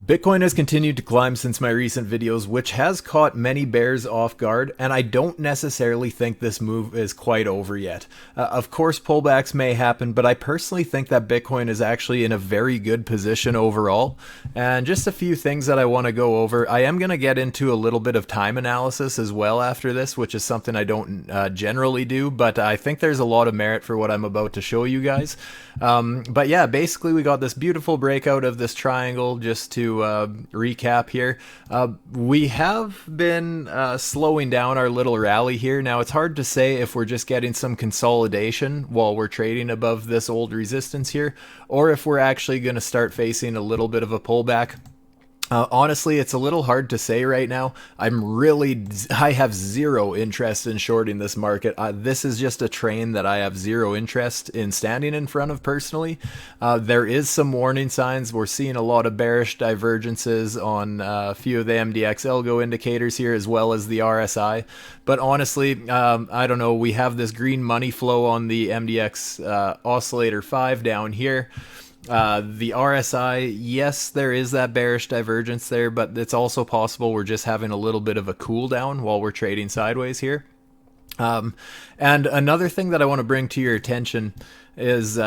Bitcoin has continued to climb since my recent videos, which has caught many bears off guard, and I don't necessarily think this move is quite over yet. Of course, pullbacks may happen, but I personally think that Bitcoin is actually in a very good position overall. And just a few things that I want to go over. I am going to get into a little bit of time analysis as well after this, which is something I don't generally do, but I think there's a lot of merit for what I'm about to show you guys. But yeah, basically we got this beautiful breakout of this triangle. Just to recap here, we have been slowing down our little rally here. Now it's hard to say if we're just getting some consolidation while we're trading above this old resistance here, or if we're actually going to start facing a little bit of a pullback. Honestly, it's a little hard to say right now. I have zero interest in shorting this market. This is just a train that I have zero interest in standing in front of personally. There is some warning signs. We're seeing a lot of bearish divergences on a few of the MDX algo indicators here, as well as the RSI. But honestly, I don't know. We have this green money flow on the MDX oscillator 5 down here. The RSI, yes, there is that bearish divergence there, but it's also possible we're just having a little bit of a cool down while we're trading sideways here. And another thing that I want to bring to your attention is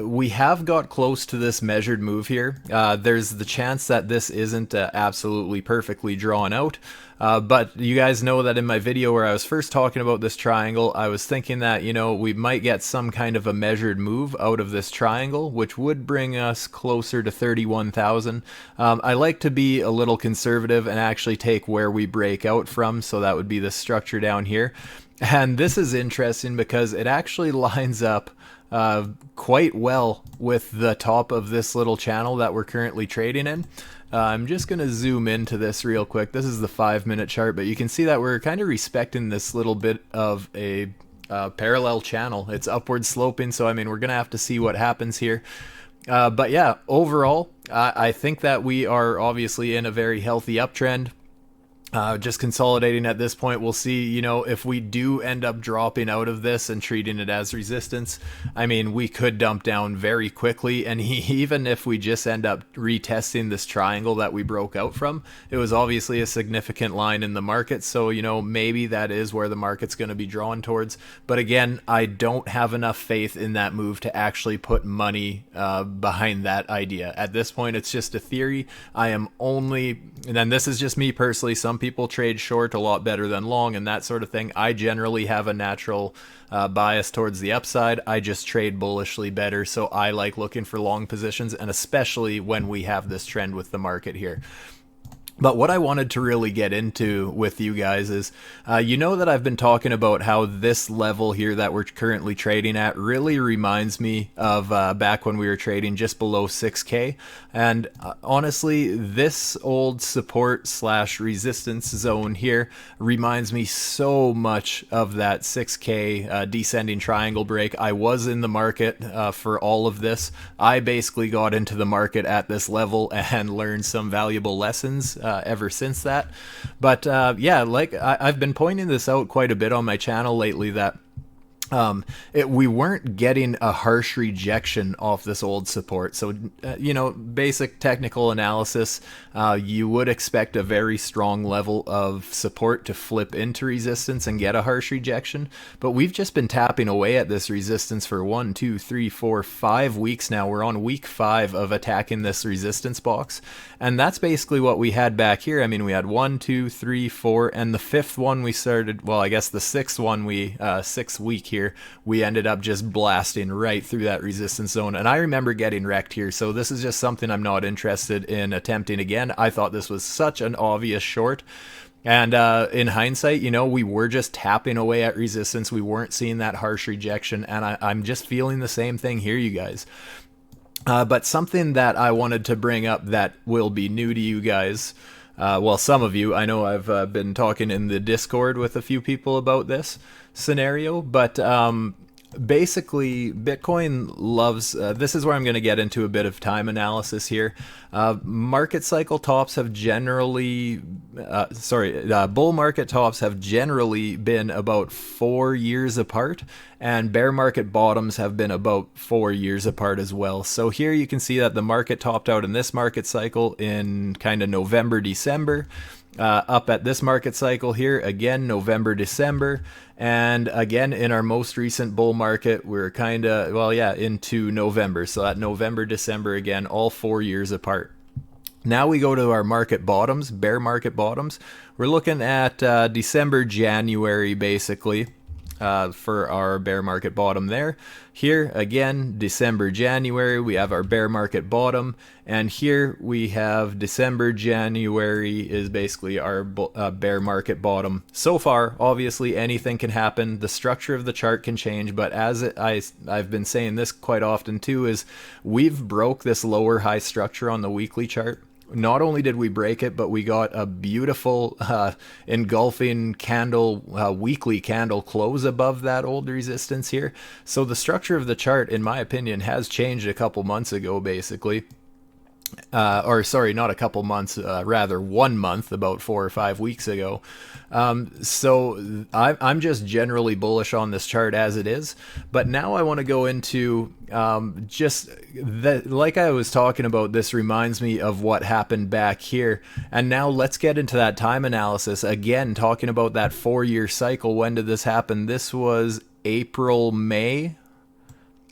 we have got close to this measured move here. There's the chance that this isn't absolutely perfectly drawn out. But you guys know that in my video where I was first talking about this triangle, I was thinking that, you know, we might get some kind of a measured move out of this triangle, which would bring us closer to 31,000. I like to be a little conservative and actually take where we break out from. So that would be the structure down here. And this is interesting because it actually lines up quite well with the top of this little channel that we're currently trading in. I'm just going to zoom into this real quick. This is the 5-minute chart, but you can see that we're kind of respecting this little bit of a parallel channel. It's upward sloping, so I mean, we're going to have to see what happens here. But yeah, overall, I think that we are obviously in a very healthy uptrend. Just consolidating at this point. We'll see, you know, if we do end up dropping out of this and treating it as resistance, I mean, we could dump down very quickly. And even if we just end up retesting this triangle that we broke out from, it was obviously a significant line in the market. So, you know, maybe that is where the market's going to be drawn towards. But again, I don't have enough faith in that move to actually put money behind that idea. At this point, it's just a theory. I am only, and then this is just me personally, some people trade short a lot better than long and that sort of thing. I generally have a natural bias towards the upside. I just trade bullishly better, so I like looking for long positions, and especially when we have this trend with the market here. But what I wanted to really get into with you guys is, you know that I've been talking about how this level here that we're currently trading at really reminds me of back when we were trading just below 6K. And honestly, this old support / resistance zone here reminds me so much of that 6K descending triangle break. I was in the market for all of this. I basically got into the market at this level and learned some valuable lessons ever since that. But yeah, like I've been pointing this out quite a bit on my channel lately, that we weren't getting a harsh rejection off this old support. So, you know, basic technical analysis, you would expect a very strong level of support to flip into resistance and get a harsh rejection. But we've just been tapping away at this resistance for 1, 2, 3, 4, 5 weeks now. We're on week 5 of attacking this resistance box. And that's basically what we had back here. I mean, we had 1, 2, 3, 4, and the 5th one we started, well, I guess the 6th one we, 6th week here, we ended up just blasting right through that resistance zone. And I remember getting wrecked here. So this is just something I'm not interested in attempting again. I thought this was such an obvious short. And in hindsight, you know, we were just tapping away at resistance. We weren't seeing that harsh rejection. And I'm just feeling the same thing here, you guys. But something that I wanted to bring up that will be new to you guys, well, some of you, I know I've been talking in the Discord with a few people about this scenario, but basically Bitcoin loves, this is where I'm going to get into a bit of time analysis here. Market cycle tops have generally bull market tops have generally been about 4 years apart, and bear market bottoms have been about 4 years apart as well. So here you can see that the market topped out in this market cycle in kind of November, December. Up at this market cycle here, again, November, December. And again, in our most recent bull market, we're kind of, well, yeah, into November. So that November, December, again, all 4 years apart. Now we go to our market bottoms, bear market bottoms. We're looking at December, January, basically. For our bear market bottom there. Here, again, December, January, we have our bear market bottom. And here we have December, January is basically our bear market bottom. So far, obviously, anything can happen. The structure of the chart can change. But as I've been saying this quite often too, is we've broke this lower high structure on the weekly chart. Not only did we break it, but we got a beautiful engulfing candle, weekly candle close above that old resistance here. So the structure of the chart, in my opinion, has changed a couple months ago, basically. Or sorry, not a couple months, rather 1 month, about 4 or 5 weeks ago. So I'm just generally bullish on this chart as it is. But now I want to go into just that, like I was talking about, this reminds me of what happened back here. And now let's get into that time analysis. Again, talking about that 4-year cycle. When did this happen? This was April, May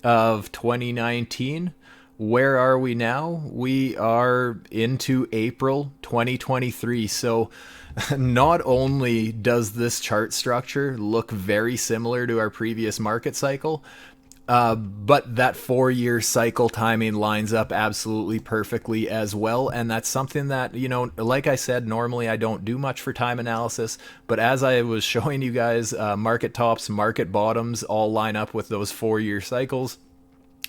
of 2019. Where are we now? We are into April 2023. So not only does this chart structure look very similar to our previous market cycle, but that 4-year cycle timing lines up absolutely perfectly as well. And that's something that, you know, like I said, normally I don't do much for time analysis, but as I was showing you guys, market tops, market bottoms all line up with those 4-year cycles.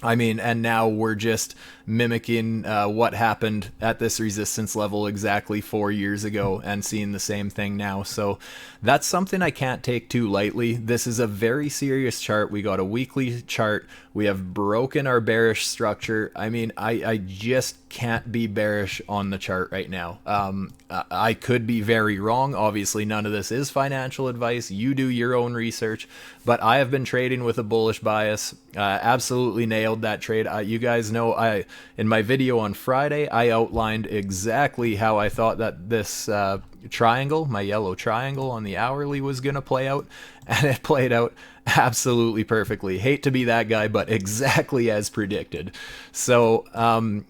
I mean, and now we're just mimicking what happened at this resistance level exactly 4 years ago and seeing the same thing now. So that's something I can't take too lightly. This is a very serious chart. We got a weekly chart. We have broken our bearish structure. I mean, I just can't be bearish on the chart right now. I could be very wrong. Obviously, none of this is financial advice. You do your own research. But I have been trading with a bullish bias. Absolutely nailed that trade. You guys know, in my video on Friday, I outlined exactly how I thought that this triangle, my yellow triangle on the hourly, was going to play out. And it played out absolutely perfectly. Hate to be that guy, but exactly as predicted. So,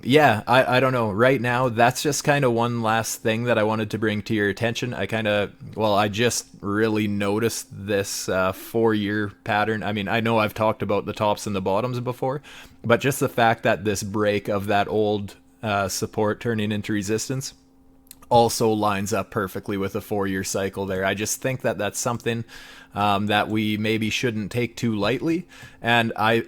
yeah, I don't know. Right now, that's just kind of one last thing that I wanted to bring to your attention. I just really noticed this 4-year pattern. I mean, I know I've talked about the tops and the bottoms before, but just the fact that this break of that old support turning into resistance also lines up perfectly with a 4-year cycle there. I just think that that's something that we maybe shouldn't take too lightly. And I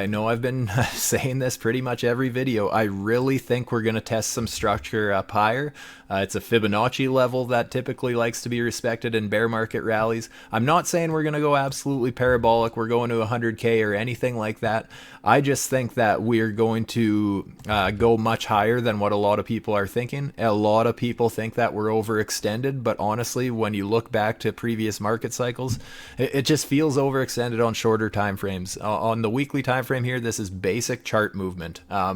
know I've been saying this pretty much every video. I really think we're going to test some structure up higher. It's a Fibonacci level that typically likes to be respected in bear market rallies. I'm not saying we're going to go absolutely parabolic. We're going to 100K or anything like that. I just think that we're going to go much higher than what a lot of people are thinking. A lot of people think that we're overextended, but honestly, when you look back to previous market cycles, it just feels overextended on shorter time frames. On the weekly time frame here, this is basic chart movement. I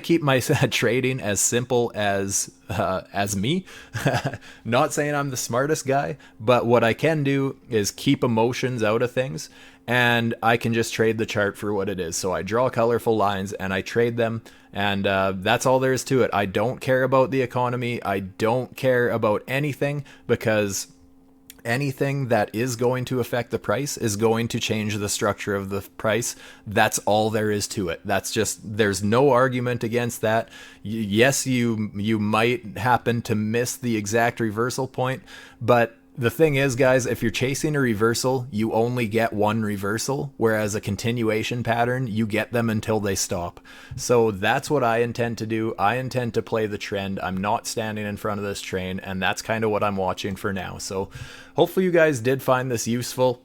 keep my trading as simple as me. Not saying I'm the smartest guy, but what I can do is keep emotions out of things, and I can just trade the chart for what it is. So I draw colorful lines and I trade them, and that's all there is to it. I don't care about the economy. I don't care about anything, because anything that is going to affect the price is going to change the structure of the price. That's all there is to it. That's just, there's no argument against that. Yes, you might happen to miss the exact reversal point, but the thing is, guys, if you're chasing a reversal, you only get one reversal, whereas a continuation pattern, you get them until they stop. So that's what I intend to do. I intend to play the trend. I'm not standing in front of this train, and that's kind of what I'm watching for now. So hopefully you guys did find this useful.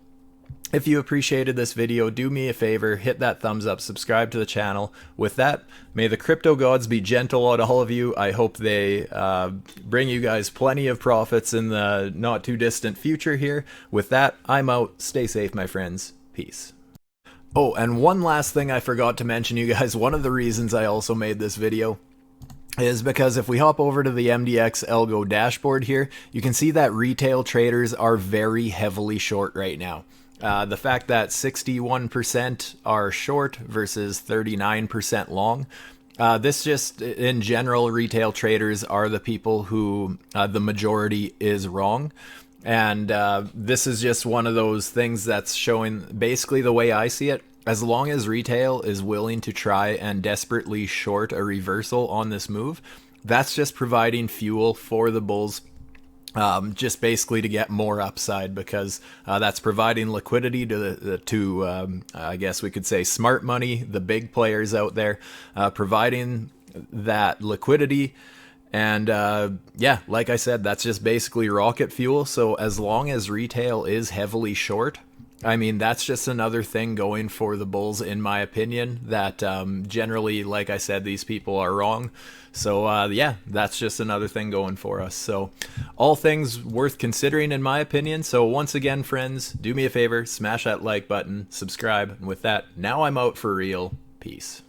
If you appreciated this video, do me a favor, hit that thumbs up, subscribe to the channel. With that, may the crypto gods be gentle on all of you. I hope they bring you guys plenty of profits in the not too distant future here. With that, I'm out. Stay safe, my friends. Peace. Oh, and one last thing I forgot to mention, you guys. One of the reasons I also made this video is because if we hop over to the MDX Algo dashboard here, you can see that retail traders are very heavily short right now. The fact that 61% are short versus 39% long, this just, in general, retail traders are the people who the majority is wrong. And this is just one of those things that's showing basically the way I see it. As long as retail is willing to try and desperately short a reversal on this move, that's just providing fuel for the bulls. Just basically to get more upside, because that's providing liquidity to I guess we could say smart money, the big players out there, providing that liquidity. And yeah, like I said, that's just basically rocket fuel. So as long as retail is heavily short, I mean, that's just another thing going for the bulls, in my opinion, that generally, like I said, these people are wrong. So yeah, that's just another thing going for us. So all things worth considering, in my opinion. So once again, friends, do me a favor, smash that like button, subscribe. And with that, now I'm out for real. Peace.